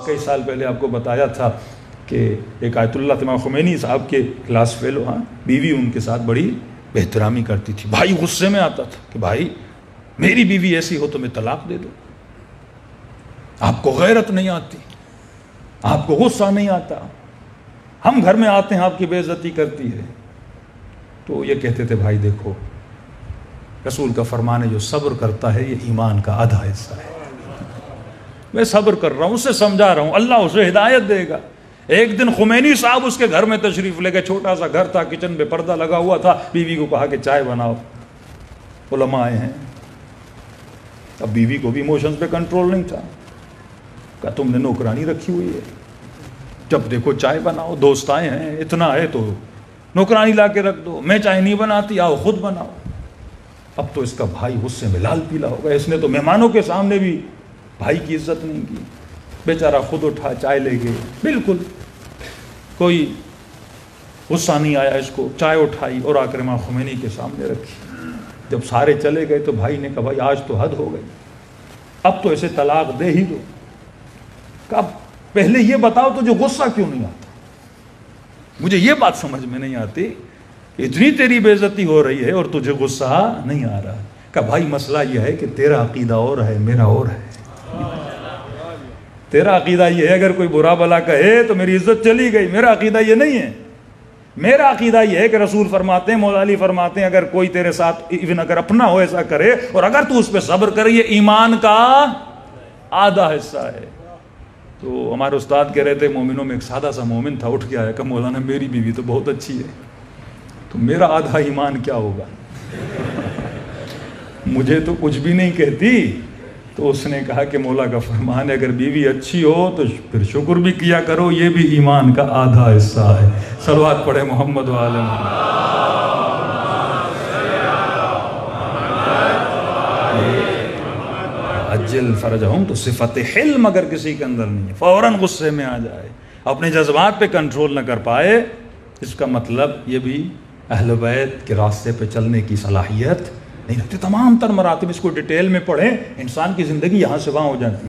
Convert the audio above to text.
کئی سال پہلے آپ کو بتایا تھا کہ ایک آیت اللہ امام خمینی صاحب کے کلاس فیلو بیوی ان کے ساتھ بڑی بہترامی کرتی تھی. بھائی غصے میں آتا تھا کہ بھائی میری بیوی ایسی ہو تو میں طلاق دے دوں. آپ کو غیرت نہیں آتی, آپ کو غصہ نہیں آتا, ہم گھر میں آتے ہیں آپ کی بے عزتی کرتی ہے. تو یہ کہتے تھے بھائی دیکھو رسول کا فرمان ہے جو صبر کرتا ہے یہ ایمان کا آدھا حصہ ہے. میں صبر کر رہا ہوں, اسے سمجھا رہا ہوں, اللہ اسے ہدایت دے گا. ایک دن خمینی صاحب اس کے گھر میں تشریف لے گئے, چھوٹا سا گھر تھا, کچن پہ پردہ لگا ہوا تھا. بیوی کو کہا کہ چائے بناؤ, علماء آئے ہیں. اب بیوی کو بھی ایموشنز پہ کنٹرول نہیں تھا. کہا تم نے نوکرانی رکھی ہوئی ہے, جب دیکھو چائے بناؤ, دوست آئے ہیں, اتنا ہے تو نوکرانی لا کے رکھ دو, میں چائے نہیں بناتی, آؤ خود بناؤ. اب تو اس کا بھائی غصے میں لال پیلا ہو گیا. اس نے تو مہمانوں کے سامنے بھی بھائی کی عزت نہیں کی. بیچارہ خود اٹھا چائے لے گئے, بالکل کوئی غصہ نہیں آیا اس کو. چائے اٹھائی اور آ کر امام خمینی کے سامنے رکھی. جب سارے چلے گئے تو بھائی نے کہا بھائی آج تو حد ہو گئی, اب تو اسے طلاق دے ہی دو. کہا پہلے یہ بتاؤ تجھے غصہ کیوں نہیں آتا؟ مجھے یہ بات سمجھ میں نہیں آتی, اتنی تیری بے عزتی ہو رہی ہے اور تجھے غصہ نہیں آ رہا. کہا بھائی مسئلہ یہ ہے کہ تیرا عقیدہ اور ہے, میرا اور ہے. تیرا عقیدہ یہ ہے اگر کوئی برا بلا کہے تو میری عزت چلی گئی, میرا عقیدہ یہ نہیں ہے. میرا عقیدہ یہ ہے کہ رسول فرماتے ہیں, مولا علی فرماتے ہیں, اگر کوئی تیرے ساتھ ایون اگر اپنا ہو ایسا کرے اور اگر تو اس پہ صبر کرے یہ ایمان کا آدھا حصہ ہے. تو ہمارے استاد کہہ رہے تھے مومنوں میں ایک سادہ سا مومن تھا, اٹھ کے آیا کہ مولانا میری بیوی تو بہت اچھی ہے, تو میرا آدھا ایمان کیا ہوگا؟ مجھے تو کچھ بھی نہیں کہتی. تو اس نے کہا کہ مولا کا فرمان ہے اگر بیوی اچھی ہو تو پھر شکر بھی کیا کرو, یہ بھی ایمان کا آدھا حصہ ہے. صلوات پڑھے محمد و آل محمد. عجل فرجہم, تو صفت حلم اگر کسی کے اندر نہیں ہے, فوراً غصے میں آ جائے, اپنے جذبات پہ کنٹرول نہ کر پائے, اس کا مطلب یہ بھی اہل بیت کے راستے پہ چلنے کی صلاحیت نہیں رکھتے. تمام تر مراتب اس کو ڈیٹیل میں پڑھیں, انسان کی زندگی یہاں سے وہاں ہو جاتی ہے.